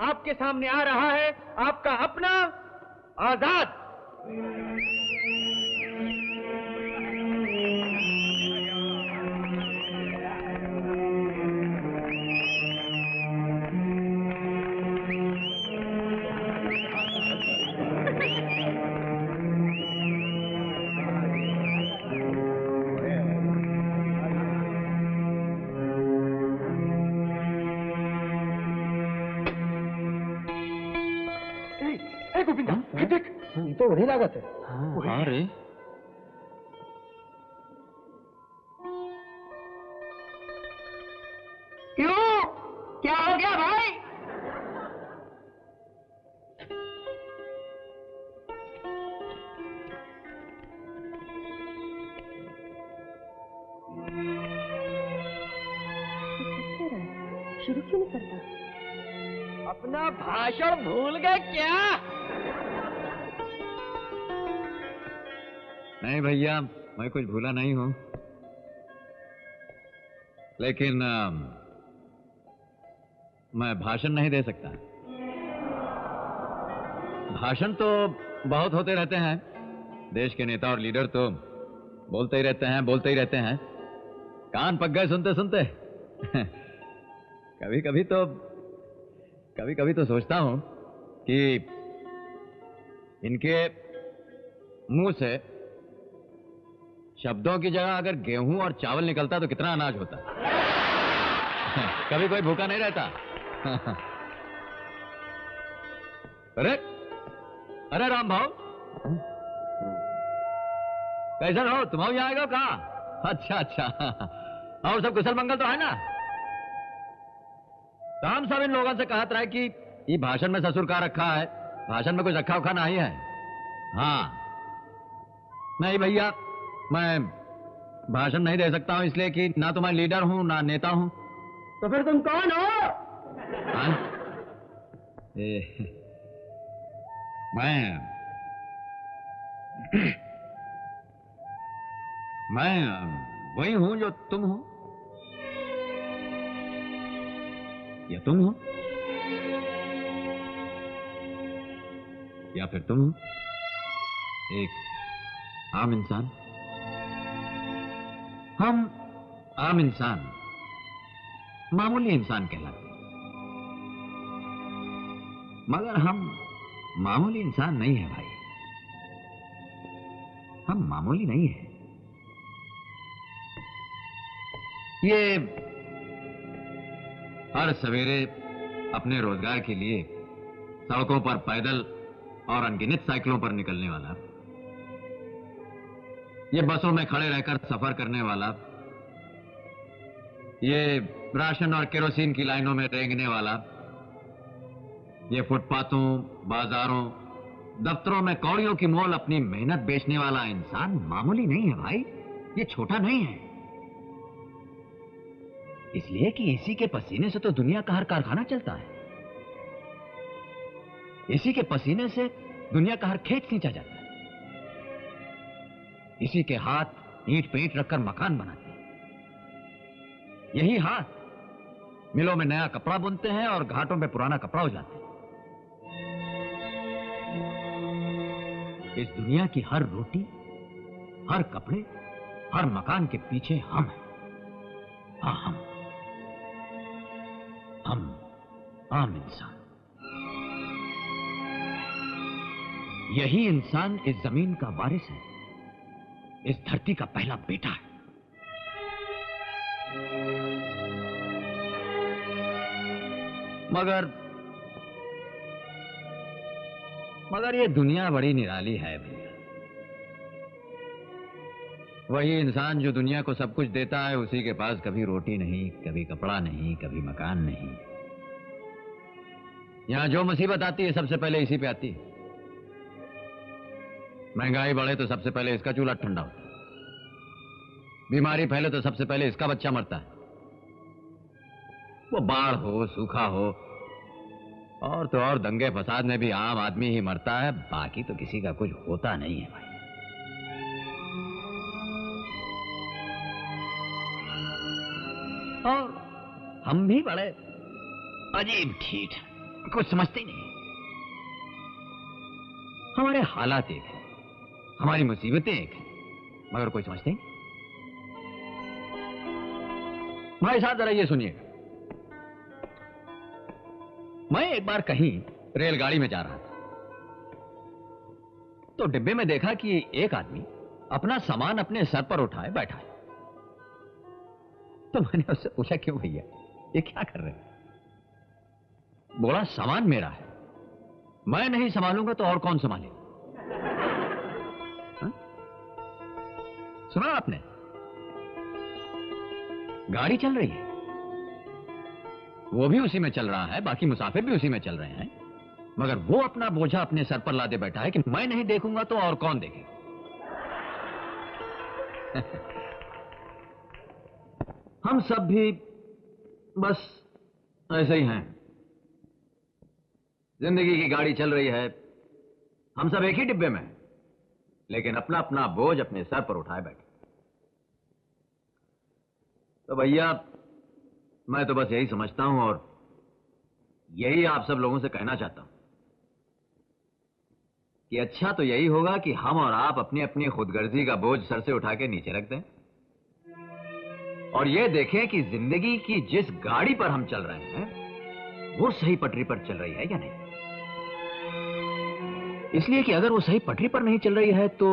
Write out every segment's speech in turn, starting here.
आपके सामने आ रहा है आपका अपना आजाद। तो वही लागत है। हाँ रे, क्यों, क्या हो गया भाई? शुरू क्यों नहीं करता? अपना भाषण भूल गए क्या? नहीं भैया, मैं कुछ भूला नहीं हूं, लेकिन मैं भाषण नहीं दे सकता। भाषण तो बहुत होते रहते हैं, देश के नेता और लीडर तो बोलते ही रहते हैं, कान पक गए सुनते सुनते। कभी कभी तो सोचता हूं कि इनके मुंह से शब्दों की जगह अगर गेहूं और चावल निकलता तो कितना अनाज होता। कभी कोई भूखा नहीं रहता। अरे अरे राम भाव, कैसा हो? तुम यहाँ आएगा कहाँ? अच्छा, और सब कुशल मंगल तो है ना? तो हम सब इन लोगों से कहत रहे कि ये भाषण में ससुर का रखा है, भाषण में कुछ रखा उखा नहीं है। हाँ नहीं भैया, मैं भाषण नहीं दे सकता हूं, इसलिए कि ना तो मैं लीडर हूं ना नेता हूं। तो फिर तुम कौन हो? मैं वही हूं जो तुम हो, या तुम हो, या फिर तुम हो एक आम इंसान। हम आम इंसान, मामूली इंसान कहलाते हैं, मगर हम मामूली इंसान नहीं है भाई। हम मामूली नहीं है। ये हर सवेरे अपने रोजगार के लिए सड़कों पर पैदल और अनगिनत साइकिलों पर निकलने वाला, ये बसों में खड़े रहकर सफर करने वाला, ये राशन और केरोसिन की लाइनों में रेंगने वाला, ये फुटपाथों, बाजारों, दफ्तरों में कौड़ियों की मोल अपनी मेहनत बेचने वाला इंसान मामूली नहीं है भाई। ये छोटा नहीं है, इसलिए कि इसी के पसीने से तो दुनिया का हर कारखाना चलता है। इसी के पसीने से दुनिया का हर खेत सींचा जाता है। इसी के हाथ ईंट पे ईंट रखकर मकान बनाते हैं। यही हाथ मिलों में नया कपड़ा बुनते हैं और घाटों पे पुराना कपड़ा उजाते हैं। इस दुनिया की हर रोटी, हर कपड़े, हर मकान के पीछे हम हैं। हाँ, हम आम इंसान। यही इंसान इस जमीन का वारिस है, इस धरती का पहला बेटा है। मगर ये दुनिया बड़ी निराली है भैया। वही इंसान जो दुनिया को सब कुछ देता है, उसी के पास कभी रोटी नहीं, कभी कपड़ा नहीं, कभी मकान नहीं। यहां जो मुसीबत आती है सबसे पहले इसी पे आती है। महंगाई बढ़े तो सबसे पहले इसका चूल्हा ठंडा होता है। बीमारी फैले तो सबसे पहले इसका बच्चा मरता है। वो बाढ़ हो, सूखा हो, और तो और दंगे फसाद में भी आम आदमी ही मरता है, बाकी तो किसी का कुछ होता नहीं है भाई। और हम भी बड़े अजीब ठीक हैं। कुछ समझते ही नहीं। हमारे हालात एक है, हमारी मुसीबतें एक है, मगर कोई समझते नहीं। भाई साहब जरा ये सुनिएगा, मैं एक बार कहीं रेलगाड़ी में जा रहा था, तो डिब्बे में देखा कि एक आदमी अपना सामान अपने सर पर उठाए बैठा है। तो मैंने उससे पूछा, क्यों भैया ये क्या कर रहे हैं? बोला, सामान मेरा है, मैं नहीं संभालूंगा तो और कौन संभालेगा? सुना आपने? गाड़ी चल रही है, वो भी उसी में चल रहा है, बाकी मुसाफिर भी उसी में चल रहे हैं, मगर वो अपना बोझा अपने सर पर लादे बैठा है कि मैं नहीं देखूंगा तो और कौन देखेगा? हम सब भी बस ऐसे ही हैं। जिंदगी की गाड़ी चल रही है, हम सब एक ही डिब्बे में हैं, लेकिन अपना अपना बोझ अपने सर पर उठाए बैठे। तो भैया मैं तो बस यही समझता हूं और यही आप सब लोगों से कहना चाहता हूं कि अच्छा तो यही होगा कि हम और आप अपनी अपनी खुदगर्जी का बोझ सर से उठा के नीचे रख दें और ये देखें कि जिंदगी की जिस गाड़ी पर हम चल रहे हैं वो सही पटरी पर चल रही है या नहीं। इसलिए कि अगर वो सही पटरी पर नहीं चल रही है तो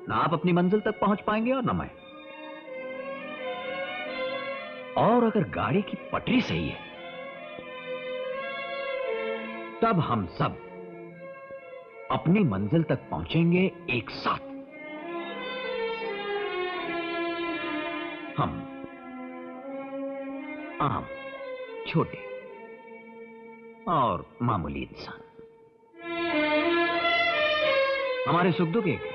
ना आप अपनी मंजिल तक पहुंच पाएंगे और ना मैं। और अगर गाड़ी की पटरी सही है तब हम सब अपनी मंजिल तक पहुंचेंगे एक साथ। हम आम, छोटे और मामूली इंसान, हमारे सुख दुख एक है,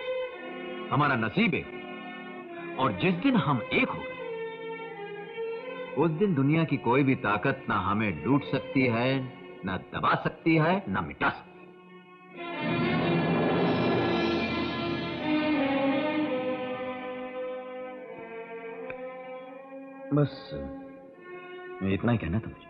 हमारा नसीब एक है, और जिस दिन हम एक हो गए उस दिन दुनिया की कोई भी ताकत ना हमें लूट सकती है, ना दबा सकती है, ना मिटा सकती है। बस इतना ही कहना था मुझे।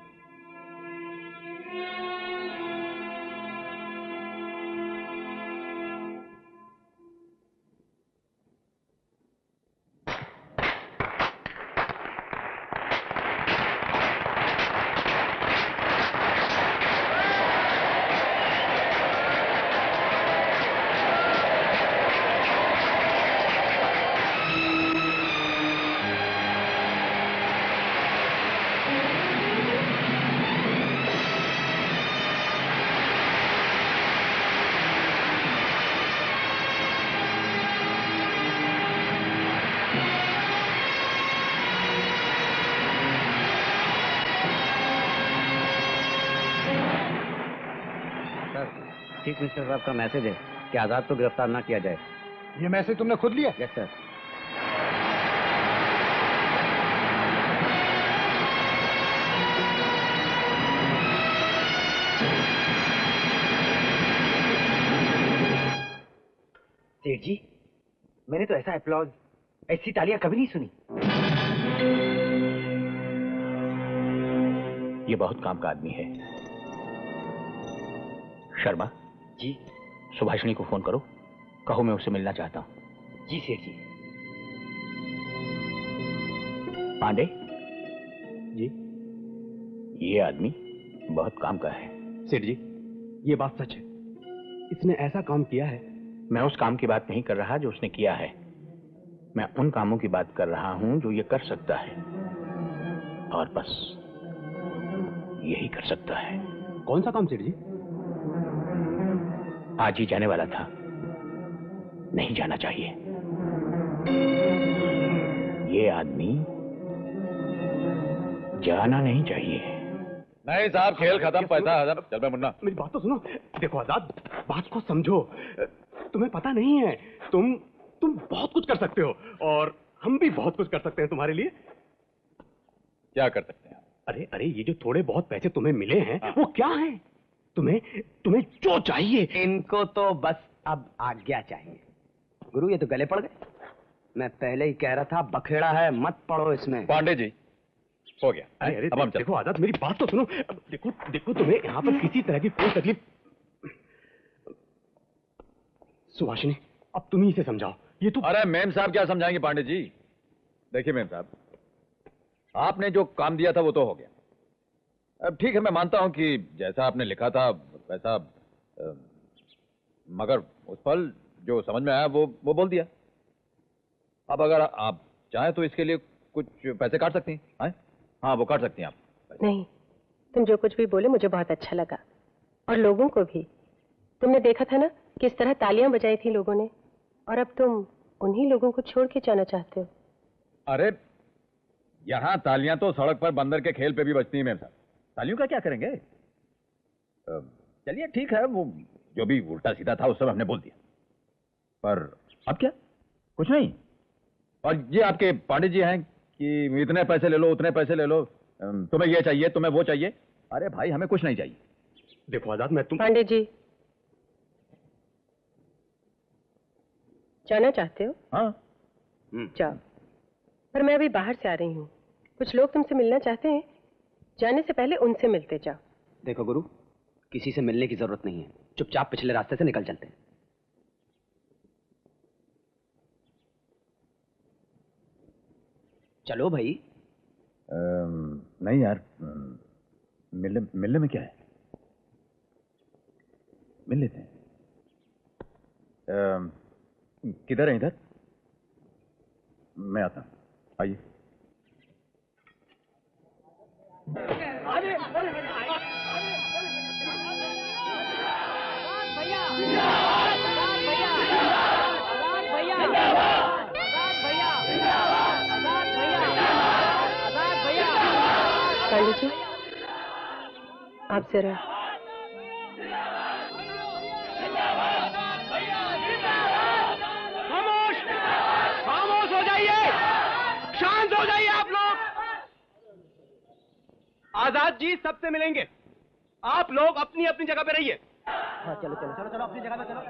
चीफ मिनिस्टर साहब का मैसेज है कि आजाद को गिरफ्तार ना किया जाए। ये मैसेज तुमने खुद लिया? Yes sir. सेठ जी, मैंने तो ऐसा एप्लॉज, ऐसी तालियां कभी नहीं सुनी। ये बहुत काम का आदमी है। शर्मा जी। सुभाषिनी को फोन करो, कहो मैं उससे मिलना चाहता हूं। जी सेठ जी। पांडे जी, ये आदमी बहुत काम का है। सेठ जी, ये बात सच है, इसने ऐसा काम किया है। मैं उस काम की बात नहीं कर रहा जो उसने किया है, मैं उन कामों की बात कर रहा हूं जो ये कर सकता है, और बस यही कर सकता है। कौन सा काम सेठ जी? आज ही जाने वाला था, नहीं जाना चाहिए। ये आदमी जाना नहीं चाहिए। नहीं साहब, खेल खत्म, पैसा हजम। चल बे मुन्ना। मेरी बात तो सुनो। देखो आजाद, बात को समझो। तुम्हें पता नहीं है, तुम बहुत कुछ कर सकते हो, और हम भी बहुत कुछ कर सकते हैं तुम्हारे लिए। क्या कर सकते हैं? अरे ये जो थोड़े बहुत पैसे तुम्हें मिले हैं, वो क्या है? तुम्हें जो चाहिए। इनको तो बस अब आज्ञा चाहिए। गुरु, ये तो गले पड़ गए। मैं पहले ही कह रहा था, बखेड़ा है, मत पड़ो इसमें। पांडे जी, हो गया। अरे अरे अब हम देखो आजाद, मेरी बात तो सुनो। अब देखो देखो, तुम्हें यहाँ पर किसी तरह की कोई तकलीफ। सुभाषिनी, अब तुम ही इसे समझाओ। ये तो अरे मेम साहब क्या समझाएंगे पांडे जी। देखिए मेम साहब, आपने जो काम दिया था वो तो हो गया। अब ठीक है, मैं मानता हूं कि जैसा आपने लिखा था वैसा, मगर उस पल जो समझ में आया वो बोल दिया। अब अगर आप चाहें तो इसके लिए कुछ पैसे काट सकती हैं। हाँ, वो काट सकती हैं आप। नहीं, तुम जो कुछ भी बोले मुझे बहुत अच्छा लगा, और लोगों को भी। तुमने देखा था ना किस तरह तालियां बजाई थी लोगों ने, और अब तुम उन्हीं लोगों को छोड़ के जाना चाहते हो। अरे यहाँ तालियां तो सड़क पर बंदर के खेल पे भी बजती हैं मेरे साथ। तालियों का क्या करेंगे? चलिए ठीक है, वो जो भी उल्टा सीधा था उस सब हमने बोल दिया, पर अब क्या? कुछ नहीं। और ये आपके पांडे जी हैं कि इतने पैसे ले लो, उतने पैसे ले लो, तुम्हें ये चाहिए, तुम्हें वो चाहिए। अरे भाई, हमें कुछ नहीं चाहिए। देखो आजाद, मैं पांडे जी, जाना चाहते हो? हाँ, जाओ, पर मैं अभी बाहर से आ रही हूँ। कुछ लोग तुमसे मिलना चाहते हैं, जाने से पहले उनसे मिलते जाओ। देखो गुरु, किसी से मिलने की जरूरत नहीं है, चुपचाप पिछले रास्ते से निकल चलते हैं। चलो भाई। नहीं यार, मिलने में क्या है, मिल लेते हैं। किधर है? इधर मैं आता हूँ, आइए। पांडे जी, आप जरा। खामोश, खामोश हो जाइए, शांत हो जाइए आप लोग। आजाद जी सबसे मिलेंगे, आप लोग अपनी अपनी जगह पे रहिए। चलो चलो चलो चलो, अपनी जगह पे चलो।